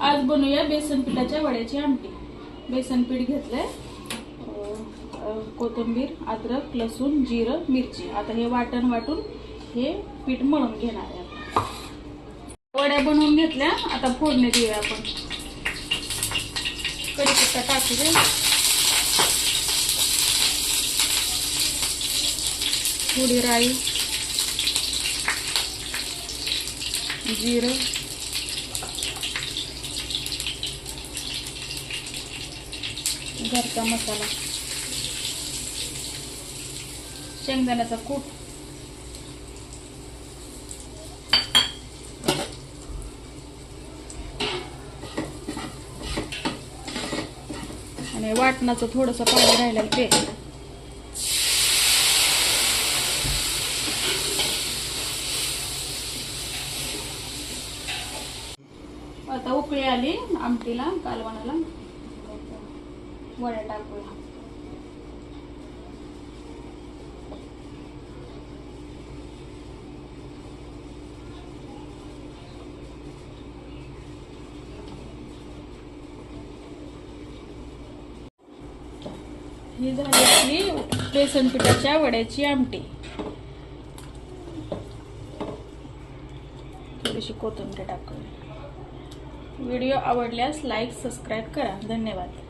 आज बनवूया बेसन पिठाच्या वड्याची आमटी। बेसन पीठ घेतलंय, कोथिंबीर, अद्रक, लसूण, जिरं, मिरची। आता हे वाटण वाटून हे पीठ मळून घेणार आहे। वड्या बनवून घेतल्या, आता फोडणी देऊया आपण। कढीपत्ता टाकू दे, थोडी राई, जिरं, घरचा मसाला, शेंगदाण्याचा कूट, आणि वाटणाचं थोडंसं पाणी राहिलेलं ते। आता उकळी आली आमटीला, कालवणाला, वड्या टाकूया। ही झाली आपली बेसन पिठाच्या वड्याची आमटी। थोडीशी कोथिंबीर टाकूया। व्हिडिओ आवडल्यास लाईक, सबस्क्राईब करा। धन्यवाद।